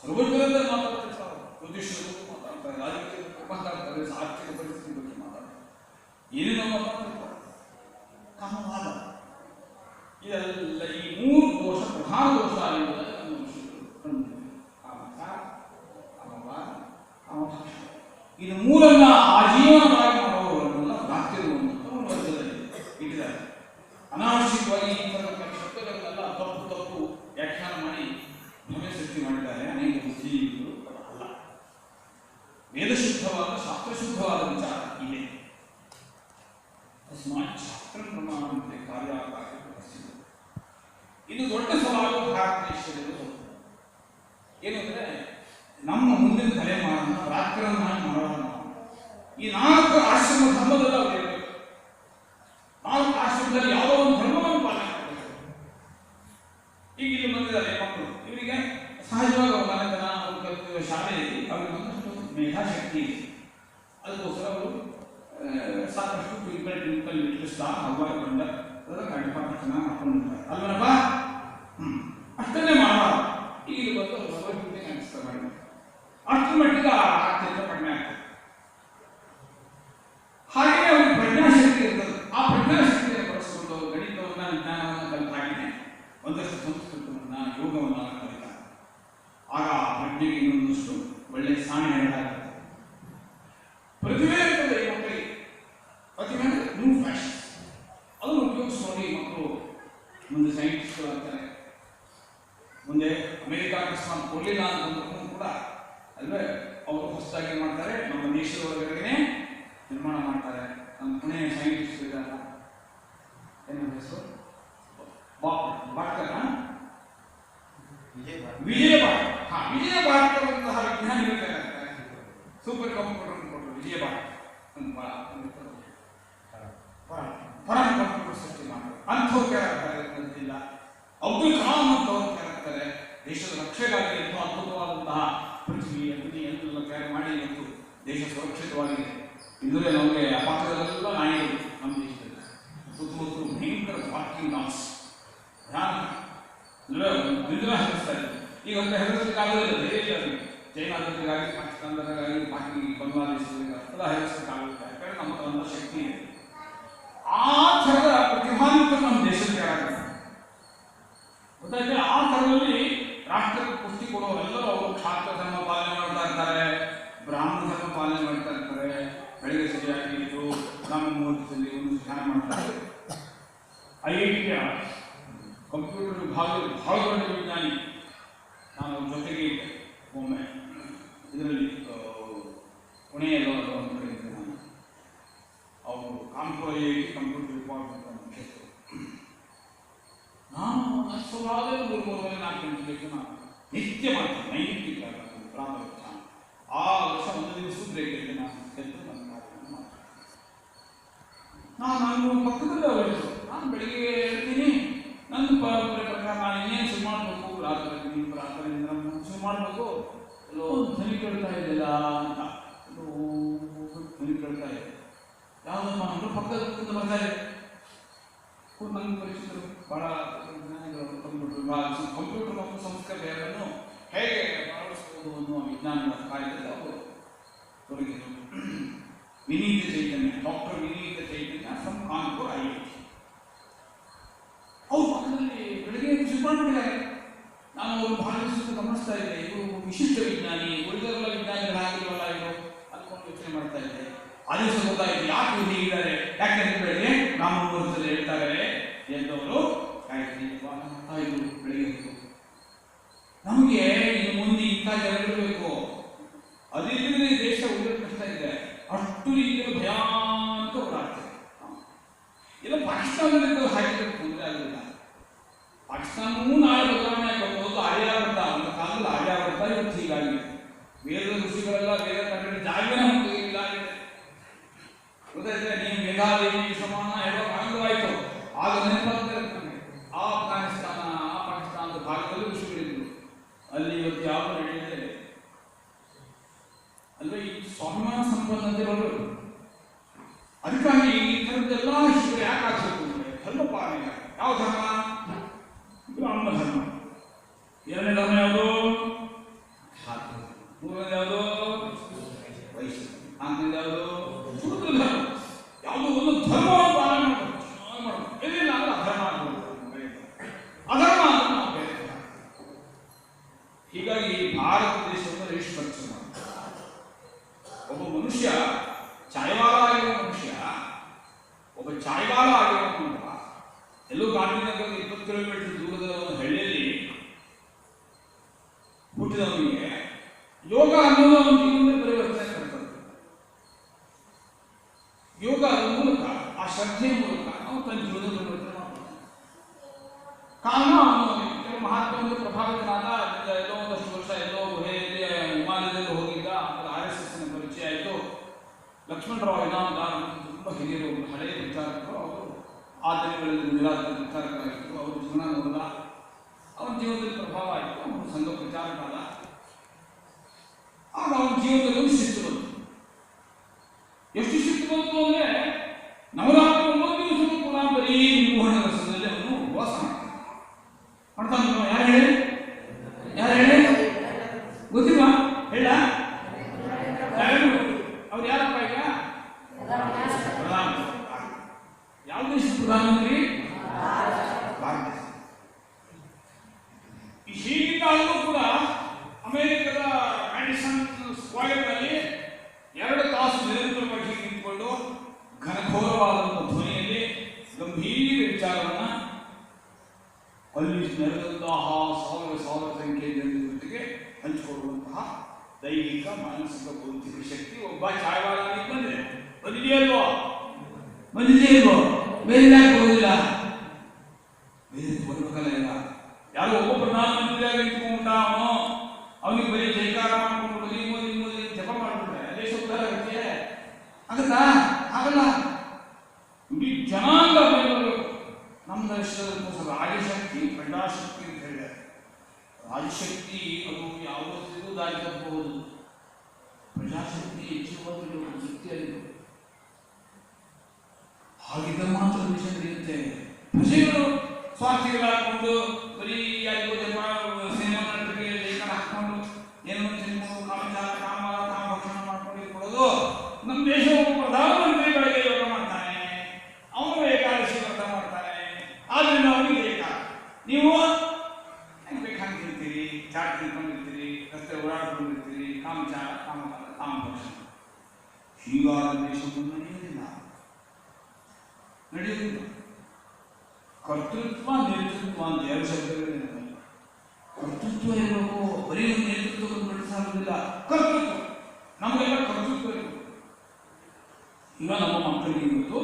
ಸರ್ವಜ್ಞರಿಂದ ಮಾತಾಡ್ತಿರ್ತಾರೆ, ಜ್ಯೋತಿಷ್ಯರು ಮಾತಾಡ್ತಾರೆ, ರಾಜಕೀಯ ಮಾತಾಡ್ತಾರೆ, ಆರ್ಥಿಕ ಪರಿಸ್ಥಿತಿ ಬಗ್ಗೆ ಮಾತಾಡ್ತಾರೆ, ಏನೇನೋ ಮಾತಾಡ್ತಿರ್ತಾರೆ. ಕಾಮವಾದ ಇದೆಲ್ಲ ಈ ಮೂರು ದೋಷ ಪ್ರಧಾನ ದೋಷ ಆಗಿರುವುದನ್ನು ನಮ್ಮ ಋಷಿಗಳು ಕಂಡಿದ್ದಾರೆ. ಕಾಮಚಾರ, ಕಾಮವಾದ, ಕಾಮಭಾಷಣ, ಇದು ಮೂರನ್ನ ಆಜೀವನವಾಗಿ ಮಾಡುವವರನ್ನೆಲ್ಲ ಭ್ರಾತೃರುವಂತ ಒಂದು ವರ್ಗದಲ್ಲಿ ಇಟ್ಟಿದ್ದಾರೆ. ಅನಾವಶ್ಯಕವಾಗಿ ಈ ಥರದ ಶಬ್ದಗಳನ್ನೆಲ್ಲ ತಪ್ಪು ತಪ್ಪು ವ್ಯಾಖ್ಯಾನ ಮಾಡಿ ಭ್ರಮೆ ಸೃಷ್ಟಿ ಮಾಡಿದ್ದಾರೆ ಅನೇಕ ಬುದ್ಧಿಜೀವಿಗಳು. ಅಲ್ಲ, ವೇದಶುದ್ಧವಾದ ಶಾಸ್ತ್ರಶುದ್ಧವಾದ ವಿಚಾರ ಇದೆ. ತಸ್ಮಾತ್ ಶಾಸ್ತ್ರ ಪ್ರಮಾಣಂತೆ ಕಾರ್ಯಕಾರಿ ಪ್ರಸಿದ್ಧ. ಇದು ದೊಡ್ಡ ಸವಾಲು ಭಾರತ ದೇಶದಲ್ಲಿ. ಏನಂದ್ರೆ ನಮ್ಮ ಮುಂದಿನ ತಲೆಮಾರನ್ನ ರಾತ್ರಿಯನ್ನಾಗಿ ಮಾಡೋಣ. ಈ 4 ಆಶ್ರಮ ಧರ್ಮದಲ್ಲಿ ಅವರು ಇರಬೇಕು. 4 ಆಶ್ರಮದಲ್ಲಿ ಯಾವುದೋ ಒಂದು ಧರ್ಮವನ್ನು ಪಾಲನೆ ಮಾಡಬೇಕು. ಈಗ ಇಲ್ಲಿ ಬಂದಿದ್ದಾರೆ ಮಕ್ಕಳು, ಇವರಿಗೆ ಸಹಜವಾಗಿ ಅವರ ಮನೆತನ ಅವರು ಕಲಿತಿರುವ ಶಾಲೆಯಲ್ಲಿ ಅವರಿಗೆ ಒಂದಷ್ಟು ಮೇಧಾಶಕ್ತಿ ಇದೆ. ಅದಕ್ಕೋಸ್ಕರ ಅವರು ಸಾಕಷ್ಟು ಟ್ವಿಂಕಲ್ ಲಿಟಲ್ ಸ್ಟಾರ್ ಹವ್ವಾರಿ ಬಂದ ಕಂಡಪಾಠ ಚೆನ್ನಾಗಿ ಮಾಡ್ಕೊಂಡಿರ್ತಾರೆ ಅಲ್ವನಪ್ಪ. ಅಷ್ಟನ್ನೇ ಮಾಡಬಾರ. ಈಗ ಇಲ್ಲಿ ಬಂದು ಭಗವದ್ಗೀತೆ ಅನಿಸ್ತಾ ಮಾಡಿ ಅಷ್ಟರ ಮಟ್ಟಿಗೆ ಆರ್ಥಿಕ ಕಡಿಮೆ ಆಗ್ತದೆ. ಹಾಗೆಯೇ ಅವ್ರಿಗೆ ಪ್ರಜ್ಞಾಶಕ್ತಿ ಇರ್ತದೆ. ಆ ಪ್ರಜ್ಞಾಶಕ್ತಿಯನ್ನು ಬಳಸಿಕೊಂಡು ಗಣಿತವನ್ನ ವಿಜ್ಞಾನವನ್ನು ಕಲಿತಾಗಿದೆ, ಒಂದಷ್ಟು ಸಂಸ್ಕೃತವನ್ನ ಯೋಗವನ್ನು ಕಲಿತಾರೆ. ಆಗ ಆ ಪ್ರಜ್ಞೆಗೆ ಇನ್ನೊಂದಷ್ಟು ಒಳ್ಳೆಯ ಸಾಣೆ ಹೇಳಲಾಗುತ್ತೆ. ಪ್ರತಿಭೆ ಇರ್ತದೆ ಈ ಮಕ್ಕಳಿಗೆ. ಪ್ರತಿಭೆ ಅಂದರೆ ನ್ಯೂ ಫ್ಯಾಷನ್, ಅದನ್ನು ಉಪಯೋಗಿಸ್ಕೊಂಡು ಈ ಮಕ್ಕಳು ಮುಂದೆ ಸೈಂಟಿಸ್ಟ್ಗಳು ಆಗ್ತಾರೆ. ಮುಂದೆ ಅಮೆರಿಕ ಅಕಸ್ಮಾತ್ ಕೊಡಲಿಲ್ಲ ಅಂತಂದ್ರೂ ಕೂಡ ಅಲ್ವೇ ಅವರು ಹೊಸದಾಗಿ ಮಾಡ್ತಾರೆ, ನಮ್ಮ ದೇಶದ ಒಳಗಡೆ ನಿರ್ಮಾಣ ಮಾಡ್ತಾರೆ. ನಮ್ಮ ಪುಣೆ ಸೈಂಟಿಸ್ಟ್ ಇದ್ದಾರ, ಏನು ಹೆಸರು, ಭಾಟ್ಕರ್, ವಿಜಯ ಭಾಟ್ಕರ್. ವಿಜಯ ಭಾಟ್ಕರ್ಂತಹ ವಿಜ್ಞಾನಿಗಳು ಸೂಪರ್ ಕಂಪ್ಯೂಟರ್ ಕೊಟ್ಟರು. ವಿಜಯ ಭಾಟ್ಕರ್ ಪರಂ ಕಂಪ್ಯೂಟರ್ ಸೃಷ್ಟಿ ಮಾಡ್ತಾರೆ. ಅಂಥವ್ರು ಕೇಳಾಗ್ತಾರೆ. ಅಬ್ದುಲ್ ಕಲಾಂ ಅಂತವ್ರು ಕೇಳಾಗ್ತಾರೆ. ದೇಶದ ರಕ್ಷೆಗಾಗಿ ಎಂಥ ಅದ್ಭುತವಾದಂತಹ ಪೃಥ್ವಿ ಅಗ್ನಿ ಎಲ್ಲ ತಯಾರು ಮಾಡಿ ಇವತ್ತು ದೇಶ ಸುರಕ್ಷಿತವಾಗಿದೆ. ಇದರಲ್ಲೇ ನಮಗೆ ಅಪಾಯದಲ್ಲೆಲ್ಲ ನಾಯಿಗಳು ನಮ್ಮ ದೇಶದಲ್ಲಿ ಸುತ್ತಮುತ್ತಲು ಭಯಂಕರ ವಾಕಿಂಗ್ ಡಾಗ್ಸ್ ನಿದ್ರೆ ಹೆದರಿಸ್ತಾರೆ. ಈಗ ಅಂತ ಹೆದರಿಸಲಿಕ್ಕಾಗೋದಿಲ್ಲ, ಧೈರ್ಯ ಚೈನಾ ಜೊತೆಗಾಗಿ, ಪಾಕಿಸ್ತಾನದಾಗಿ, ಬಾಂಗ್ಲಾದೇಶದಲ್ಲಿ ಎಲ್ಲ ಹೆದರಿಸಲಿಕ್ಕಾಗುತ್ತೆ. ಯಾಕಂದ್ರೆ ನಮ್ಮ ಒಂದು ಶಕ್ತಿ ಇದೆ. ಆ ಥರದ ಪ್ರತಿಭಾನ್ವಿತ ನಮ್ಮ ದೇಶಕ್ಕೆ ಆಗುತ್ತೆ ಗೊತ್ತಾಯ್ತು. ಆ ಥರದಲ್ಲಿ ರಾಷ್ಟ್ರಕ್ಕೆ ಪುಷ್ಟಿ ಕೊಡುವವರೆಲ್ಲರೂ ಅವರು ಕ್ಷಾತ್ರ ಧರ್ಮ ಪಾಲನೆ ಮಾಡ್ತಾ ಇರ್ತಾರೆ, ಬ್ರಾಹ್ಮಣ ಧರ್ಮ ಪಾಲನೆ ಮಾಡ್ತಾ ಇರ್ತಾರೆ. ಬೆಳಗ್ಗೆ ಸರಿಯಾಗಿ ಇದು ಬ್ರಾಹ್ಮಣ ಮುಹೂರ್ತದಲ್ಲಿ ಒಂದು ಧ್ಯಾನ ಮಾಡ್ತಾರೆ. IIT ಕಂಪ್ಯೂಟರ್ ವಿಭಾಗದಲ್ಲಿ ಬಹಳ ದೊಡ್ಡ ವಿಜ್ಞಾನಿ. ನಾನು ಅವ್ರ ಜೊತೆಗೆ ಒಮ್ಮೆ ಇದರಲ್ಲಿ ಪುಣೆಯಲ್ಲೋ ಅಂತ ಹೇಳಿದ್ದೆ ನಾನು. ಅವರು ಕಾನ್ಪುರ IIT ಕಂಪ್ಯೂಟರ್ ಡಿಪಾರ್ಟ್ಮೆಂಟ್ ಮುಖ್ಯಸ್ಥರು. ನಾನು ಅಷ್ಟವಾದ 3-4 ಗಂಟೆಗೆ ನಾನು ನಿತ್ಯ ಮಾಡ್ತೀನಿ, ನೈಮಿತ್ತಿಕ ಪ್ರಾರಂಭ. ಆ ವರ್ಷ ಒಂದು ದಿವಸ ಬ್ರೇಕ್ ಇದ್ದೆ, ನಾನು ಎದ್ದು ನನ್ನ ಕಾರ್ಯವನ್ನು ಮಾಡ್ತೀನಿ. ನಾನು ಪಕ್ಕದಲ್ಲೇ ಅವರಿದ್ರು. ನಾನು ಬೆಳಿಗ್ಗೆ ಹೇಳ್ತೀನಿ, ನನ್ನ ಪರಂಪರೆ ಪ್ರಕಾರ ನಾನು ಇನ್ನೇನು ಶುರು ಮಾಡಬೇಕು, ರಾತ್ರಿಯಿಂದ ಶುರು ಮಾಡಬೇಕು. ಎಲ್ಲೋ ಒಂದು ಧ್ವನಿ ಕೇಳ್ತಾ ಇದೆಯಲ್ಲ ಅಂತ, ಧ್ವನಿ ಕೇಳ್ತಾ ಇದೆ. ಯಾವುದಪ್ಪ ಅಂದ್ರೆ ಪಕ್ಕದ ಬರ್ತಾ ಇದೆ. ನಂಗೆ ಪರಿಚಿತರು ಬಹಳ ಕಂಪ್ಯೂಟರ್ ಮತ್ತು ಸಂಸ್ಕೃತಿಯನ್ನು ಹೇಗೆ ಅಳವಡಿಸಬಹುದು ಅನ್ನುವ ವಿಜ್ಞಾನದ ಕಾರ್ಯದಲ್ಲಿ ಅವರು ತೊಡಗಿದರು. Vineet Chaitanya, doctor Vineet Chaitanya from Kanpur IIT. ಅವ್ರ ಪಕ್ಕದಲ್ಲಿ ಬೆಳಗ್ಗೆ ಶುರುಮಾಡಿಬಿಟ್ಟಿದ್ದಾರೆ. ನಾನು ಅವರು ಬಹಳ ದಿವಸ ಗಮನಿಸ್ತಾ ಇದ್ದೆ, ಇವರು ವಿಶಿಷ್ಟ ವಿಜ್ಞಾನಿ, ಉಳಿದವರೆಲ್ಲ ವಿಜ್ಞಾನಿಗಳಾಗಿಲ್ವಲ್ಲ ಇವರು ಅನ್ಕೊಂಡು ಯೋಚನೆ ಮಾಡ್ತಾ ಇದ್ದೆ. ಆ ದಿವಸ ಗೊತ್ತಾಯಿತು ಯಾಕೆ ಹೀಗಿದ್ದಾರೆ. ಯಾಕೆಂದ್ರೆ ಬೆಳಗ್ಗೆ ನಮ್ಮ ಮುಹೂರ್ತದಲ್ಲಿ ಹೇಳ್ತಾರೆ ಎಂದವರು ಗಾಯತ್ರಿ ಮಾಡ್ತಾ ಇದ್ರು. ಬೆಳಿಗ್ಗೆ ನಮಗೆ ಇನ್ನು ಮುಂದೆ ಇಂಥ ಜನಗಳು ಬೇಕು, ಅದಿಲ್ಲದೆ ದೇಶ ಉಳಿಯೋದು ಕಷ್ಟ ಇದೆ. ಅಷ್ಟು ರೀತಿಯಲ್ಲಿ ಭಯಾನಕ ಹೋರಾಡ್ತದೆ. ಇಲ್ಲ ಪಾಕಿಸ್ತಾನದಿಂದ ಹಾಕಿದ್ರೆ ತೊಂದರೆ ಆಗಲಿಲ್ಲ. ಪಾಕಿಸ್ತಾನವೂ ನಾಳೆ ಬದಲಾವಣೆ ಆಗಬಹುದು. ಆರ್ಯಾವರ್ತ ಒಂದು ಕಾಲದಲ್ಲಿ ಆರ್ಯಾವರ್ತ ಇವತ್ತು ಹೀಗಾಗಿದೆ. ವೇದ ಋಷಿಗಳೆಲ್ಲ ವೇದ ಕಂಡ ಜಾಗನೇ ಇಲ್ಲ ಆಗಿದೆ. ಗೊತ್ತಾಯ್ತದೆ, ನೀವು ಮೇಘಾಲಯ ಸಮಾನ ಯಾವಾಗ ಆನಂದವಾಯಿತು ಆಗ ನೆನಪಾಗ್ತಾರೆ ನಮಗೆ. ಆ ಅಫ್ಘಾನಿಸ್ತಾನ ಆ ಪಾಕಿಸ್ತಾನದ ಭಾಗದಲ್ಲಿ ಋಷಿಗಳಿದ್ರು. ಅಲ್ಲಿ ಇವತ್ತು ಯಾವ ನಡೆಯುತ್ತೆ ಅಲ್ವೇ ಈ ಸ್ವಾಭಿಮಾನ ಸಂಪನ್ನತೆಗಳು. ಅದಕ್ಕಾಗಿ ಈ ಥರದ್ದೆಲ್ಲ ಶಿಬಿರ ಯಾಕೆ ಆಗ್ಬೇಕು ಅಂದರೆ ಧರ್ಮ ಪಾಲನೆ. ಯಾವ ಧರ್ಮ? ಬ್ರಾಹ್ಮಣ ಧರ್ಮ. ಎರಡನೇ ಧರ್ಮ ಯಾವುದು? ಮೂರನೇದು ಯಾವುದು? ವೈಶ್ಯ. ನಾಲ್ಕನೇದು ಯಾವುದು? ಶೂದ್ರ ಧರ್ಮ. ಯಾವುದೋ ಒಂದು ಧರ್ಮವನ್ನು ಪಾಲನೆ ಮಾಡಬೇಕು. ಏನಿಲ್ಲ ಅಂದ್ರೆ ಅಧರ್ಮ ಆಗಬಹುದು. ಅಧರ್ಮ ಅಂದ್ರೆ ನಾವು ಬೇರೆ. ಹೀಗಾಗಿ ಭಾರತ ದೇಶವನ್ನು ರಿಸ್ಟ್ರಕ್ಚರ್ ಮಾಡಿ ಒಬ್ಬ ಮನುಷ್ಯ ಚಾಯವಾಲ ಆಗಿರೋ ಮನುಷ್ಯ, ಒಬ್ಬ ಚಾಯವಾಲ ಆಗಿರೋ ಮನುಷ್ಯ ಎಲ್ಲೋ ಗಾಂಧಿನಗರದ 20 ಕಿಲೋಮೀಟರ್ ದೂರದ ಒಂದು ಹಳ್ಳಿಯಲ್ಲಿ ಹುಟ್ಟಿದವನಿಗೆ ಯೋಗ ಅನ್ನೋದು ಅವನ ಜೀವನದಲ್ಲಿ ಪರಿವರ್ತನೆ ಮಾಡ್ತದೆ. ಯೋಗ ಮೂಲಕ, ಆ ಶ್ರದ್ಧೆಯ ಮೂಲಕ ಅವನು ತನ್ನ ಜೀವನ ಪರಿವರ್ತನೆ ಮಾಡ್ತಾನೆ. ಕಾರಣ ಅವನು ಕೆಲವು ಮಹಾತ್ಮಂದು ಪ್ರಭಾವಿತನಾದ. ಎಲ್ಲೋ ಒಂದಷ್ಟು ವರ್ಷ ಎಲ್ಲೋ ಗುಹೆಯಲ್ಲಿ ಹಿಮಾಲಯದಲ್ಲಿ ಹೋಗಿದ್ದ. RSS ಪರಿಚಯ ಆಯಿತು. ಲಕ್ಷ್ಮಣರಾವ್ ಇನಾಮದಾರ್ ತುಂಬ ಹಿರಿಯರು, ಹಳೆಯ ವಿಚಾರಕರು. ಅವರು ಆ ದಿನಗಳಲ್ಲಿ ನಿರಾಧಾರ ವಿಚಾರಕರಾಗಿದ್ದರು. ಅವರು ಜೀವನ ನೋಡಿದ. ಅವನ ಜೀವನದಲ್ಲಿ ಪ್ರಭಾವ ಆಯಿತು. ಅವನು ಸಂಘ ಪ್ರಚಾರಕಾದ. ಆಗ ಅವನ ಜೀವನದಲ್ಲಿ ಒಂದು ಶಿಸ್ತು ಬಂತು. ಎಷ್ಟು ಶಿಸ್ತು ಬಂತು ಅಂದರೆ ನವರಾತ್ರಿ 9 ದಿವಸವೂ ಕೂಡ ಬರೀ ನಿರ್ವಹಣ ರಸದಲ್ಲಿ ಅವನು ಉಪವಾಸ ಮಾಡ್ತಾನೆ. ಯಾರು ಹೇಳಿ? ಯಾರು ಹೇಳಿ? ಗೊತ್ತಿಲ್ವಾ? ಹೇಳ ಅವ್ರು ಯಾರಪ್ಪ? ಈಗ ಯಾವ ದೇಶದ ಪ್ರಧಾನಮಂತ್ರಿ? ಭಾರತ. ಈ ಹೀಗಿದ್ದಾಗಲೂ ಕೂಡ ಅಮೆರಿಕದ ಮ್ಯಾಡಿಸನ್ ಸ್ಕ್ವೇರ್ನಲ್ಲಿ 2 ತಾಸು ನಿರಂತರವಾಗಿ ನಿಂತುಕೊಂಡು ಘನಘೋರವಾದಂತಹ ಧ್ವನಿಯಲ್ಲಿ ಗಂಭೀರ ವಿಚಾರವನ್ನು ಅಲ್ಲಿ ನೆರೆದಂತಹ ಸಾವಿರ ಸಂಖ್ಯೆಯ ಜನರ ಜೊತೆಗೆ ಹಂಚಿಕೊಳ್ಳುವಂತಹ ದೈಹಿಕ, ಮಾನಸಿಕ, ಬೌದ್ಧಿಕ ಶಕ್ತಿ ಒಬ್ಬ ಚಾಯವಾಲನಿಗೆ ಬಂದಿದೆ. ಬಂದಿದೆಯಲ್ವೋ? ಬಂದಿದೆಯಲ್ವೋ? ಬೇರೆ ಯಾಕೆ ಬರೋದಿಲ್ಲ? ಬೇರೆ ಬರಬೇಕಲ್ಲ. ಇಲ್ಲ ಯಾರೋ ಒಬ್ಬ ಪ್ರಧಾನಮಂತ್ರಿಯಾಗಿ ನಿಂತ್ಕೊಂಡ ಅವನಿಗೆ ಬರೀ ಜೈಕಾರ ಮಾಡ್ಕೊಂಡು ಬರೀ ಮೋದಿ ಮೋದಿ ಜಪ ಮಾಡ್ಬಿಟ್ರೆ ದೇಶ ಉದ್ಧಾರ ಆಗುತ್ತೆ? ಆಗತ್ತಾ? ಆಗಲ್ಲ. ಇಡೀ ಜನಾಂಗ ಬರಬೇಕು. ನಮ್ಮ ದೇಶದ ರಾಜಶಕ್ತಿ, ಪ್ರಜಾಶಕ್ತಿ ಅಂತ ಹೇಳಿದ್ದಾರೆ. ರಾಜಶಕ್ತಿ ಅದು ಯಾವುದೂ ದಾರಿ ತಪ್ಪಬಹುದು. ಪ್ರಜಾಶಕ್ತಿ ಹೆಚ್ಚಿನ ವೃತ್ತಿಯಲ್ಲಿದೆ. ಹಾಗಿದ್ದ ಮಾತ್ರ ದೇಶ ನಡೆಯುತ್ತೆ. ಪ್ರಜೆಗಳು ಸ್ವಾರ್ಥಿಗಳಾಕೊಂಡು ಬರೀ ಯಾರಿಗೂ ಸಿನಿಮಾ ನಟರಿಗೆ ಲೇಖನ ಹಾಕೊಂಡು ಏನೋ ತಿನ್ಕೊಂಡು ಕಾಮಭಕ್ಷಣ ಮಾಡ್ಕೊಂಡು ಕೊಡೋದು. ನಮ್ಮ ದೇಶ ಪ್ರಧಾನಮಂತ್ರಿಗಳಿಗೆ ಯೋಗ ಮಾಡ್ತಾನೆ, ಅವನು ಏಕಾದಶಿ ವ್ರತ ಮಾಡ್ತಾನೆ. ಆದ್ರಿಂದ ಅವನಿಗೆ ಲೇಖ. ನೀವು ಬೇಕಾಗಿ ತಿಂತೀರಿ, ಚಾಟ್ ತಿನ್ಕೊಂಡಿರ್ತೀರಿ, ರಸ್ತೆ ಓಡಾಡ್ಕೊಂಡಿರ್ತೀರಿ, ಕಾಮಚಾರ, ಕಾಮಭಕ್ಷಣ. ಹೀಗಾದ ದೇಶವನ್ನು ನಡೆಯುವುದಿಲ್ಲ. ಕರ್ತೃತ್ವ, ನೇತೃತ್ವ ಅಂತ 2 ಶಬ್ದಗಳಿವೆ. ಕರ್ತೃತ್ವ ಇರಬೇಕು. ಬರೀ ಒಂದು ನೇತೃತ್ವವನ್ನು ನಡೆಸಾಗುವುದಿಲ್ಲ. ಕರ್ತೃತ್ವ, ನಮಗೆಲ್ಲ ಕರ್ತೃತ್ವ ಇರಬೇಕು. ಈಗ ನಮ್ಮ ಮಕ್ಕಳಿಗೆ ಇವತ್ತು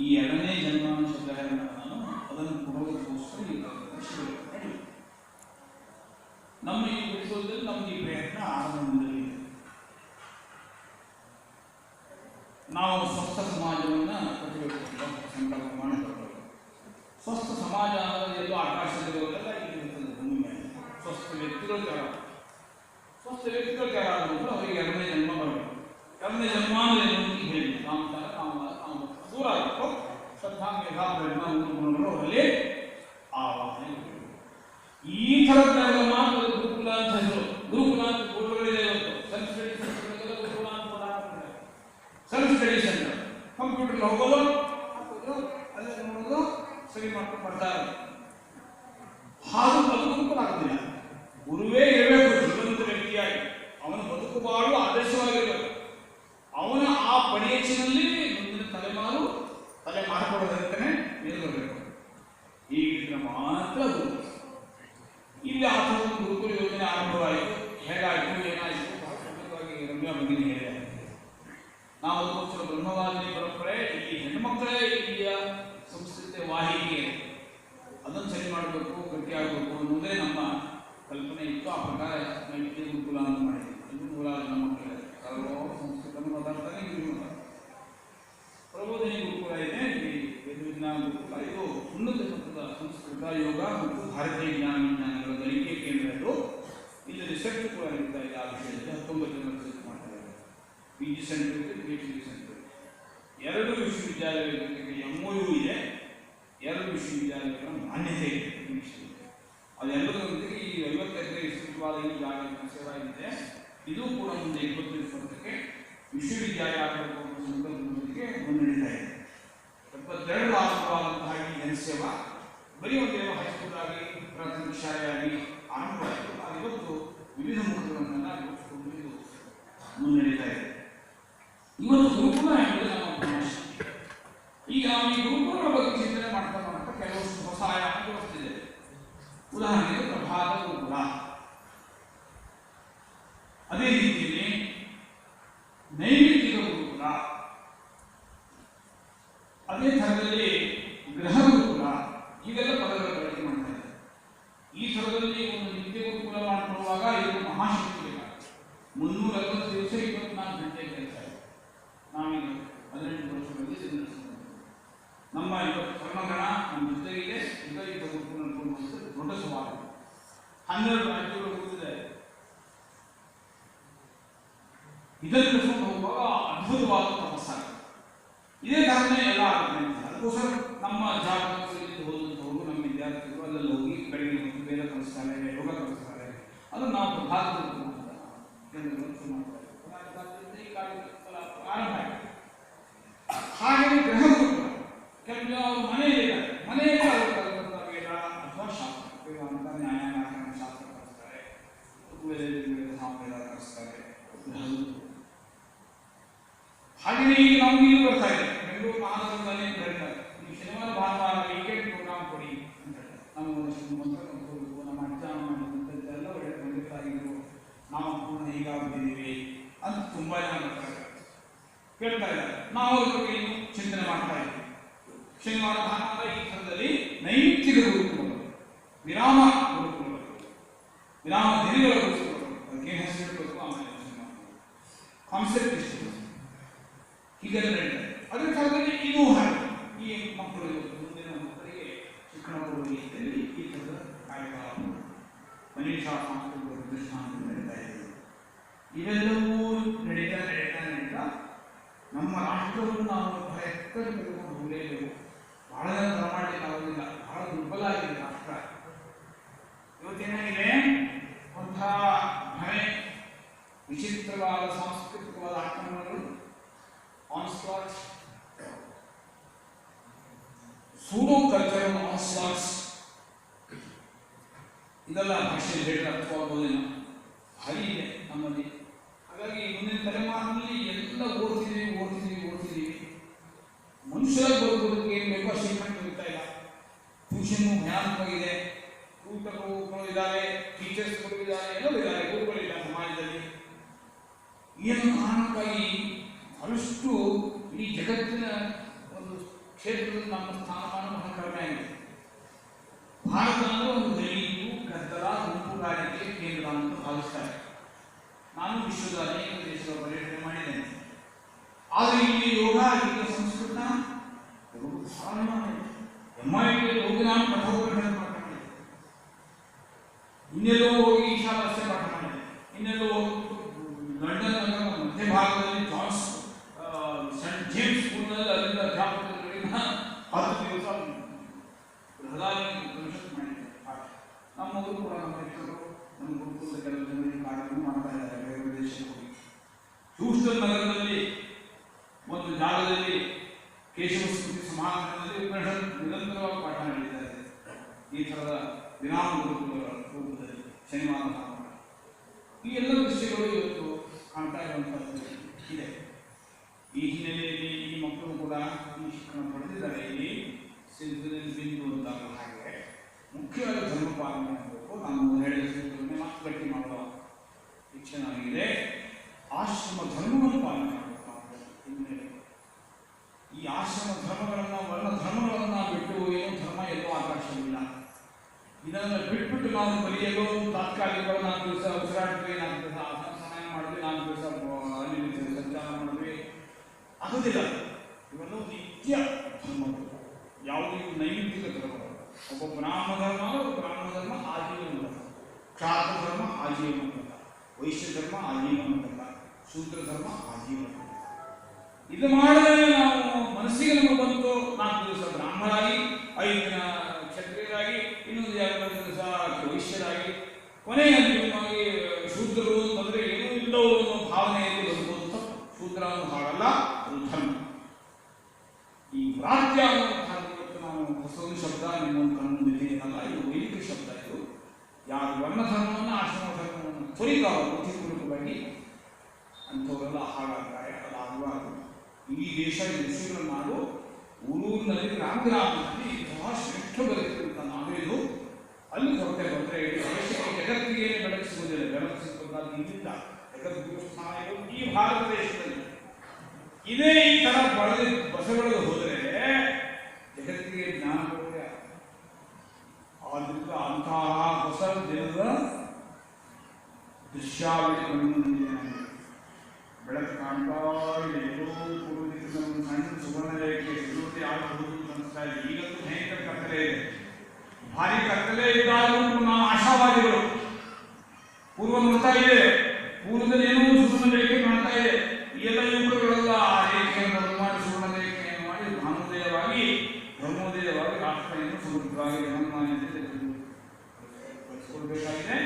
ಈ 2ನೇ ಜನ್ಮಾಂಶ ನಾನು ಅದನ್ನು ಕೊಡೋದಕ್ಕೋಸ್ಕರ ಈಗ ನಮ್ಮ ಈ ವಿಷಯದಲ್ಲಿ ನಮ್ಗೆ ಈ ಪ್ರಯತ್ನ ಆರಂಭದಲ್ಲಿ ಇದೆ. ನಾವು ಸ್ವಸ್ಥ ಸಮಾಜವನ್ನು ಕಟ್ಟಬೇಕು ಅಂತ ಸಂಕಲ್ಪ ಮಾಡಿಕೊಳ್ಳಬೇಕು. ಸ್ವಸ್ಥ ಸಮಾಜ ಅನ್ನೋದು ಎಲ್ಲೋ ಆಕಾಶದಲ್ಲಿರೋದೆಲ್ಲ ಇಲ್ಲಿರುತ್ತದೆ ಭೂಮಿ ಮೇಲೆ. ಸ್ವಸ್ಥ ವ್ಯಕ್ತಿಗಳು ತಯಾರ. ಸ್ವಸ್ಥ ವ್ಯಕ್ತಿಗಳು ತಯಾರಾಗಬೇಕು. ಅವರಿಗೆ 2ನೇ ಜನ್ಮ ಬರಬೇಕು. 2ನೇ ಜನ್ಮ ಅಂದರೆ ಹೇಳಿ ಕಾಮಚಾರ, ಕಾಮಭಕ್ಷಣ ದೂರ ಆಗಬೇಕು. ಶ್ರದ್ಧಾ, ಮೇಧಾ, ಪ್ರಜ್ಞಾ ಗುಣಗಳು ಅವರಲ್ಲಿ ಆವಾಹನೆ. ಈ ಥರದ್ದೆಲ್ಲ ಮಾತ್ರ ಗುರುಕುಲ ಅಂತ ಹೆಸರು. ಗುರುಕುಲ ಅಂತ ಬೋರ್ಡ್ಗಳಿದೆ ಇವತ್ತು. ಸೆಲ್ಫ್ ಸ್ಟಡಿ ಸೆಂಟರ್ ಗುರುಕುಲ ಅಂತ ಕೂಡ ಸೆಲ್ಫ್ ಸ್ಟಡಿ ಸೆಂಟರ್. ಕಂಪ್ಯೂಟರ್ ಹೋಗೋದು, ಅಲ್ಲೇ ನೋಡೋದು, ಸರಿ ಮಾಡ್ಕೊಂಡು ಬರ್ತಾರೆ. ಹಾಗೆ ಬದುಕು ಆಗುದಿಲ್ಲ. ಗುರುವೇ ಇರಬೇಕು ಜೀವಂತ ವ್ಯಕ್ತಿಯಾಗಿ. ಅವನ ಬದುಕು ಬಾಳು ಆದರ್ಶವಾಗಿರಬೇಕು. ಅವನ ಆ ಪಡಿಯಚ್ಚಿನಲ್ಲಿ ಮುಂದಿನ ತಲೆಮಾರು ಕೊಡೋದಂತಾನೆ ಮೇಲ್ಬರಬೇಕು. ಹೀಗಿದ್ರೆ ಮಾತ್ರ ಗುರು. ಇಲ್ಲಿ ಆ ಥರದ ಗುರುಕುಲ ಯೋಗ ಮತ್ತು ಭಾರತೀಯ ಜ್ಞಾನ ವಿಜ್ಞಾನಗಳ ಕಲಿಕೆ ಕೇಂದ್ರ ಇದು. ಇಲ್ಲಿ ರಿಸರ್ಚ್ ಕೂಡ ನಡೀತಾ ಇದೆ ಆ ವಿಷಯದಲ್ಲಿ. 19 ರಿಸರ್ಚ್ ಮಾಡ್ತಾ ಇದ್ದಾರೆ. PG ಸೆಂಟರ್ ಇದೆ, PhD ಸೆಂಟರ್. 2 ವಿಶ್ವವಿದ್ಯಾಲಯಗಳ ಜೊತೆಗೆ MOU ಇದೆ. 2 ವಿಶ್ವವಿದ್ಯಾಲಯಗಳ ಮಾನ್ಯತೆ ಇದೆ ಈ ವಿಷಯದಲ್ಲಿ. ಅದೆಲ್ಲದರೊಂದಿಗೆ ಈ 50 ಎಕರೆ ವಿಸ್ತೃತವಾದ ಈ ಜಾಗ ಸೇವಾ ಇದೆ. ಇದು ಕೂಡ ಮುಂದೆ 2020ಕ್ಕೆ ವಿಶ್ವವಿದ್ಯಾಲಯ ಆಗಬೇಕು ಅನ್ನೋ ಸಂಕಲ್ಪದೊಂದಿಗೆ ಮುನ್ನಡೀತಾ ಇದೆ. 72 ಆರಂಭವಾದಂತಹ ಈ ಜನಸೇವಾ ಬರೀ ಒಂದೇನೋ ಹೈಸ್ಕೂಲ್ ಆಗಿ ಪ್ರಾಥಮಿಕ ಶಾಲೆಯಾಗಿ ಆರಂಭವಾಯಿತು. ಇವತ್ತು ವಿವಿಧ ಮುಖಗಳನ್ನು ಇದು ಮುನ್ನಡೀತಾ ಇದೆ. ಇವತ್ತು ಗುರುಕುಲ ಎಂಬುದು ನಮ್ಮ ಭಾಷೆ. ಈಗ ನಾವು ಈ ಗುರುಕುಲಗಳ ಬಗ್ಗೆ ಚಿಂತನೆ ಮಾಡ್ತಾ ಕೆಲವಷ್ಟು ಹೊಸ ಆಯಾಮ ತೋರಿಸ್ತಿದೆ. ಉದಾಹರಣೆಗೆ ಪ್ರಭಾತ ಗುರುಕುಲ, ಅದೇ ರೀತಿಯಲ್ಲಿ ನೈಮಿತ್ತಿಕ ಗುರುಕುಲ, ಅದೇ ಥರದಲ್ಲಿ ಗೃಹ ಗುರುಕುಲ, ಹೀಗೆಲ್ಲ ಪದಗಳ ಬಳಕೆ ಮಾಡ್ತಾ ಇದ್ದಾರೆ. ಈ ಥರದಲ್ಲಿ ಒಂದು ನಿತ್ಯ ಗುರುಕುಲ ಮಾಡಿಕೊಳ್ಳುವಾಗ ಇದು ಮಹಾಶಕ್ತಿ ಬೇಕಾಗುತ್ತೆ. 360 ದಿವಸ 24 ಗಂಟೆ ಕೆಲಸ ಇದೆ. ನಾವೀಗ 18 ವರ್ಷಗಳಲ್ಲಿ ನಮ್ಮ ಕರ್ಮಗಣ ನಮ್ಮ ಜೊತೆಗಿದೆ. ಈಗ ಗುರುಕುಲ ಅನ್ಕೊಳ್ಳುವಂಥ ದೊಡ್ಡ ಸವಾಲು. 12 ರಾಜ್ಯಗಳು ಹೋಗಿದ್ದಾರೆ. ಇದನ್ನು ಕಟ್ಕೊಂಡು ಹೋಗುವಾಗ ಅದ್ಭುತವಾದ ತಪಸ್ಸಾಗುತ್ತೆ. ಇದೇ ಕಾರಣ ಎಲ್ಲ ಆಗುತ್ತೆ. ಅದಕ್ಕೋಸ್ಕರ ನಮ್ಮ ಜಾಗೃತಿ ಹೋದಂಥವರು ನಮ್ಮ ವಿದ್ಯಾರ್ಥಿಗಳು ಅಲ್ಲೆಲ್ಲ ಹೋಗಿ ಬೆಳಗ್ಗೆ ಹೋಗಿ ಬೇರೆ ಕಲಿಸ್ತಾರೆ, ಯೋಗ ಕಲಿಸ್ತಾರೆ. ಅದನ್ನು ನಾವು ಪ್ರಭಾತ ಆರಂಭ ಆಗಿದೆ. ಹಾಗೆ ಗೃಹ ಗುರುಕುಲ, ಕೆಲವು ಅವರು ಮನೆಯಲ್ಲಿದ್ದಾರೆ, ಮನೆಯಲ್ಲಿ ಅವರು ಕಲಿತ ವೇದ ಅಥವಾ ಶಾಸ್ತ್ರ, ವೇದಾಂತ, ನ್ಯಾಯ, ವ್ಯಾಕರಣ ಶಾಸ್ತ್ರ ಕಲಿಸ್ತಾರೆ, ಸಾಂವೇದ ಕಲಿಸ್ತಾರೆ. ಹಾಗೆಯೇ ಈಗ ನಾವು ಇಲ್ಲಿ ಬರ್ತಾ ಇದೆ ಬೆಂಗಳೂರು ಮಹಾನಗರದಲ್ಲಿ ಹೇಳ್ತಾರೆ, ಈ ಶನಿವಾರ ಭಾನುವಾರ ವೀಕೆಂಡ್ ಪ್ರೋಗ್ರಾಮ್ ಕೊಡಿ ಅಂತ ಹೇಳ್ತಾರೆ. ನಮ್ಮ ಮಂತ್ರ ಕಲ್ತ್ಕೊಳ್ಬೇಕು, ನಮ್ಮ ಅಜ್ಜ ಎಲ್ಲ ಒಳ್ಳೆ ಖಂಡಿತಾಗಿದ್ರು ನಾವು ಪೂರ್ಣ ಹೀಗಾಗ್ಬಿಟ್ಟಿದ್ದೀವಿ ಅಂತ ತುಂಬಾ ಜನ ಬರ್ತಾರೆ, ಕೇಳ್ತಾ ಇದ್ದಾರೆ. ನಾವು ಅದ್ರ ಬಗ್ಗೆ ಚಿಂತನೆ ಮಾಡ್ತಾ ಇದ್ದೀವಿ. ಶನಿವಾರ ಭಾನುವಾರ ಈ ಥರದಲ್ಲಿ ನೈಮಿತ್ತಿಕ ಗುರುಕುಲಗಳು, ವಿರಾಮ ಗುರುಕುಲಗಳು, ವಿರಾಮ ದಿನಗಳ ಗುರುಕುಲಗಳು, ಅದಕ್ಕೆ ಹೆಸರಿಡಬೇಕು. ಆಮೇಲೆ ಕಾನ್ಸೆಪ್ಟ್ ಇಷ್ಟು ಹೀಗೆಲ್ಲ ನಡೀತಾರೆ. ಅದ್ರ ಕಾಲದಲ್ಲಿ ಇನ್ನೂ ಹಾಗೆ ಈ ಮಕ್ಕಳು ಮುಂದಿನ ಮಕ್ಕಳಿಗೆ ಶಿಕ್ಷಣ ಕೊಡುವ ರೀತಿಯಲ್ಲಿ ಈ ಥರದ ಕಾರ್ಯಕ್ರಮ ಮನೀಷಾ ಸಾಂಸ್ಕೃತಿಕ ಪ್ರತಿಷ್ಠಾನ ನಡೀತಾ ಇದೆ. ಇವೆಲ್ಲವೂ ನಡೀತಾ ನಮ್ಮ ರಾಷ್ಟ್ರವನ್ನು ನಾವು ಬಹಳ ಎತ್ತರ ತೆಗೆದುಕೊಂಡು ಹೋಗಲೇಬೇಕು. ಬಹಳ ಜನ ಮಾಡಲಿಕ್ಕೆ ಆಗೋದಿಲ್ಲ, ಬಹಳ ದುರ್ಬಲ ಆಗಿದೆ ರಾಷ್ಟ್ರ. ಇವತ್ತೇನಾಗಿದೆ, ಒಂಥರ ಭಯ, ವಿಚಿತ್ರವಾದ ಸಾಂಸ್ಕೃತಿಕವಾದ ಆಕ್ರಮಣಗಳು, ಆನ್ಸ್ಲಾಟ್ಸ್, ಸೂಡೋ ಕಲ್ಚರಲ್ ಆನ್ಸ್ಲಾಟ್ಸ್, ಇದೆಲ್ಲ ಭಾಷೆಯಲ್ಲಿ ಹೇಳಿದ್ರೆ ಅರ್ಥವಾಗೋದಿಲ್ಲ, ಭಾರಿ ಇದೆ ನಮ್ಮಲ್ಲಿ. ಹಾಗಾಗಿ ಮುಂದಿನ ತಲೆಮಾರಿನಲ್ಲಿ ಎಲ್ಲ ಓಡ್ತಿದ್ದೀವಿ. ಮನುಷ್ಯರ ಬದುಕೋದಕ್ಕೆ ಏನು ಬೇಕೋ ಶಿಕ್ಷಣ ಸಿಗ್ತಾ ಇಲ್ಲ. ಟ್ಯೂಷನ್ನು ಭಯಾನಕವಾಗಿದೆ, ಊಟಗಳು ಇದ್ದಾರೆ, ಟೀಚರ್ಸ್ಗಳು ಇದ್ದಾರೆ, ಎಲ್ಲರೂ ಇದ್ದಾರೆ, ಗುರುಗಳಿಲ್ಲ ಸಮಾಜದಲ್ಲಿ. ಏನು ಕಾರಣಕ್ಕಾಗಿ ಬಹಳಷ್ಟು ಇಡೀ ಜಗತ್ತಿನ ಒಂದು ಕ್ಷೇತ್ರದಲ್ಲಿ ನಮ್ಮ ಸ್ಥಾನಮಾನ ಬಹಳ ಕಡಿಮೆ ಆಗಿದೆ. ಭಾರತ ಅಂದರೆ ಒಂದು ದಲಿತು, ಗದ್ದಲ, ಗುಂಪುಗಾರಿಕೆ ಕೇಂದ್ರ ಅಂತ ಭಾವಿಸ್ತಾರೆ. ನಾನು ವಿಶ್ವದ ಅನೇಕ ದೇಶಗಳ ಪರ್ಯಟನೆ ಮಾಡಿದ್ದೇನೆ. ಆದರೆ ಇಲ್ಲಿ ಯೋಗ, ಇಲ್ಲಿ ಸಂಸ್ಕೃತ MIT ಹೋಗಿ ನಾನು ಕಠೋಪನಿಷತ್ ಪಾಠ ಮಾಡಿದ್ದೆ. ಇನ್ನೆಲ್ಲೋ ಹೋಗಿ ಈಶಾವಾಸ್ಯ ಪಾಠ ಮಾಡಿದ್ದೆ. ಇನ್ನೆಲ್ಲೋ ಲಂಡನ್ ನಗರ ಮಧ್ಯ ಭಾಗದಲ್ಲಿ ಸೆಂಟ್ ಜೇಮ್ಸ್ ಸ್ಕೂಲ್ನಲ್ಲಿ ಅಲ್ಲಿಂದ ಅಧ್ಯಾಪಕರಿಗೆ 10 ದಿವಸ ಉಪನಿಷತ್ ಮಾಡಿದ್ದೆ ಪಾಠ. ನಮ್ಮವರು ಕೂಡ ನಮ್ಮ ಹೆಸರು ನಮ್ಮ ಗುರುಕುಲದ ಕೆಲವು ಜನರಿಗೆ ಕಾರ್ಯಕ್ರಮ ಮಾಡ್ತಾ ಇದ್ದಾರೆ ಬೇರೆ ದೇಶಕ್ಕೆ ಹೋಗಿ. ಹ್ಯೂಸ್ಟನ್ ನಗರದಲ್ಲಿ ಒಂದು ಜಾಗದಲ್ಲಿ ಕೇಶವ ಸ್ಮೃತಿ ಸಮಾರಂಭದಲ್ಲಿ ಉಪನಿಷತ್ ನಿರಂತರವಾಗಿ ಪಾಠ ನಡೆದಿದ್ದಾರೆ. ಈ ಥರದ ವಿರಾಮ ಗುರುಕುಲಗಳ ರೂಪದಲ್ಲಿ ಶನಿವಾರ ಭಾನುವಾರ ಈ ಎಲ್ಲ ದೃಶ್ಯಗಳು ಇವತ್ತು ಕಾಣ್ತಾ ಇರುವಂಥದ್ದು ಇದೆ. ಈ ಹಿನ್ನೆಲೆಯಲ್ಲಿ ಈ ಮಕ್ಕಳು ಕೂಡ ಈ ಶಿಕ್ಷಣ ಪಡೆದಿದ್ದಾರೆ. ಇಲ್ಲಿ ಸಿಂಧುವಿನಲ್ಲಿ ಬಿಂದು ಅಂದಾಗ ಹಾಗೆ ಮುಖ್ಯವಾದ ಧರ್ಮ ಪಾಲನೆ ಮಾಡಬೇಕು. ನಾನು ಹೇಳಿದ ಸೂತ್ರವನ್ನೇ ಮತ್ತೆ ಗಟ್ಟಿ ಮಾಡುವ ಇಚ್ಛೆ ನನಗಿದೆ. ಆಶ್ರಮ ಧರ್ಮವನ್ನು ಪಾಲನೆ ಮಾಡಬೇಕು. ಹಿನ್ನೆಲೆ ಈ ಆಶ್ರಮ ಧರ್ಮಗಳನ್ನು, ವರ್ಣ ಧರ್ಮಗಳನ್ನು ಬಿಟ್ಟು ಏನು ಧರ್ಮ ಎಲ್ಲೋ ಆಕಾಶವಿಲ್ಲ. ಇದನ್ನು ಬಿಟ್ಬಿಟ್ಟು ನಾವು ಬಲಿಯಲು ತಾತ್ಕಾಲಿಕ 4 ದಿವಸ ಉಸಿರಾಡ್ತೀವಿ, 4 ದಿವಸ ಸಮಯ ಮಾಡಿದ್ವಿ, 4 ದಿವಸ ಅಲ್ಲಿ ಸಂಚಾರ ಮಾಡಿದ್ವಿ, ಆಗೋದಿಲ್ಲ. ಇವೆಲ್ಲವೂ ನಿತ್ಯ ಧರ್ಮಗಳು, ಯಾವುದೇ ನೈಮಿತ್ತಿಕ ಧರ್ಮಗಳು. ಒಬ್ಬ ಬ್ರಾಹ್ಮಣ ಧರ್ಮ ಆಜೀವನ, ಕ್ಷಾತ್ರ ಧರ್ಮ ಆಜೀವನ, ವೈಶ್ಯ ಧರ್ಮ ಆಜೀವನ, ಶೂದ್ರ ಧರ್ಮ ಆಜೀವನ. ಇದು ಮಾಡಿದ್ರೆ ನಾವು ಮನಸ್ಸಿಗೆ ನಮಗೆ ಬಂತು 4 ದಿವಸ ಬ್ರಾಹ್ಮಣರಾಗಿ, 5 ದಿನ ಕ್ಷತ್ರಿಯರಾಗಿ, ಇನ್ನೊಂದು 2 ದಿವಸ ವೈಶ್ಯರಾಗಿ, ಕೊನೆಯ ಅಂತಿಮವಾಗಿ ಶೂದ್ರರು ಅಂತಂದ್ರೆ ಏನೂ ಇಲ್ಲವರು ಅನ್ನೋ ಭಾವನೆಯಲ್ಲಿ ಬರ್ಬೋದು ತಪ್ಪು. ಶೂದ್ರ ಅನ್ನೋ ಹಾಗಲ್ಲ, ಅದು ಧರ್ಮ. ಈ ವ್ರಾತ್ಯ ಅನ್ನುವಂಥದ್ದು ಇವತ್ತು ನಾವು ಹೊಸೊಂದು ಶಬ್ದ ನಿಮ್ಮೊಂದು ಕಣ್ಣು ಏನಲ್ಲ, ಇದು ವೈದಿಕ ಶಬ್ದ. ಇದು ಯಾರು ವರ್ಣಧರ್ಮವನ್ನು ಆಶ್ರಮ ಧರ್ಮವನ್ನು ತೊರಿತಾರೋ ಬುದ್ಧಿಪೂರ್ವಕವಾಗಿ ಅಂಥವರೆಲ್ಲ ಹಾಗಾಗ್ತಾರೆ. ಅದಾಗಬಾರದು. ಈ ದೇಶ ಈ ಋಷಿಗಳ ನಾಡು, ಊರೂರಿನಲ್ಲಿ ಗ್ರಾಮದಲ್ಲಿ ಇಂತಹ ಶ್ರೇಷ್ಠ ಬರೆದಿರುವಂಥ ನಾಡು ಇದು. ಅಲ್ಲಿ ಕೊರತೆ ಬಂದರೆ ಜಗತ್ತಿಗೆ ಬೆಳಗಿಸುವುದಿಲ್ಲ. ಬೆಳಗಿಸಬೇಕಾದ ಇಲ್ಲಿಂದ ಜಗದ್ಗುರು ಸ್ಥಾನ ಇರೋದು ಈ ಭಾರತ ದೇಶದಲ್ಲಿ. ಇದೇ ಈ ಥರ ಬಸವಳಿಗೆ ಹೋದರೆ ಜಗತ್ತಿಗೆ ಜ್ಞಾನ ಕೊಡುತ್ತೆ. ಆದ್ದರಿಂದ ಅಂತಹ ಹೊಸ ದಿನದ ದೃಶ್ಯಾವಳಿ ಕಣ್ಣು ಬೆಳಕು ಕಾಣ್ತಾ ಇದೆ. ಎಲ್ಲೋ ಪೂರ್ವದಿಂದ ಒಂದು ಸಣ್ಣ ಸುವರ್ಣ ರೇಖೆ ಎಲ್ಲೋಟಿ ಆಗಬಹುದು ಅನಿಸ್ತಾ ಇದೆ. ಈಗಲೂ ಭಯಂಕರ ಕತ್ತಲೆ ಇದೆ. ಭಾರಿ ಕತ್ತಲೆ ಇದ್ದಾಗಲೂ ನಾವು ಆಶಾವಾದಿಗಳು. ಪೂರ್ವ ನೋಡ್ತಾ ಇದೆ, ಪೂರ್ವದಲ್ಲಿ ಏನೋ ಸುವರ್ಣ ರೇಖೆ ಕಾಣ್ತಾ ಇದೆ. ಈ ಎಲ್ಲ ಯುವಕರುಗಳೆಲ್ಲ ಆ ರೇಖೆಯನ್ನು ಮಾಡಿ ಸುವರ್ಣ ರೇಖೆಯನ್ನು ಮಾಡಿ ಧರ್ಮೋದಯವಾಗಿ ರಾಷ್ಟ್ರವನ್ನು ಸಮೃದ್ಧವಾಗಿ ಜನಮಾನ್ಯತೆ ಬೆಳೆಸಿಕೊಳ್ಬೇಕಾಗಿದೆ.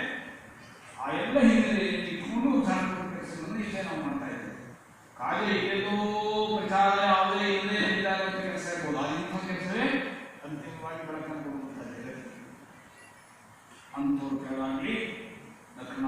ಆ ಎಲ್ಲ ಹಿನ್ನೆಲೆಯಲ್ಲಿ ಇಟ್ಕೊಂಡು ಕೆಲಸವನ್ನು ಇಲ್ಲೇ ನಾವು ಮಾಡ್ತಾ ಇದ್ದೇವೆ. ಕಾರ್ಯ ಏನೇನೋ ಪ್ರಚಾರ ಯಾವುದೇ ಇಲ್ಲದೆ ಹೇಳಿದಾಗ ಕೆಲಸ ಇರ್ಬೋದು. ಅಂಥ ಕೆಲಸವೇ ಅಂತಿಮವಾಗಿ ಬೆಳಕನ್ನು ಕೊಡುವಂಥದ್ದು. ಅಂಥವ್ರ ಕೆಳಗಾಗಿ ದಕ್ಷಿಣ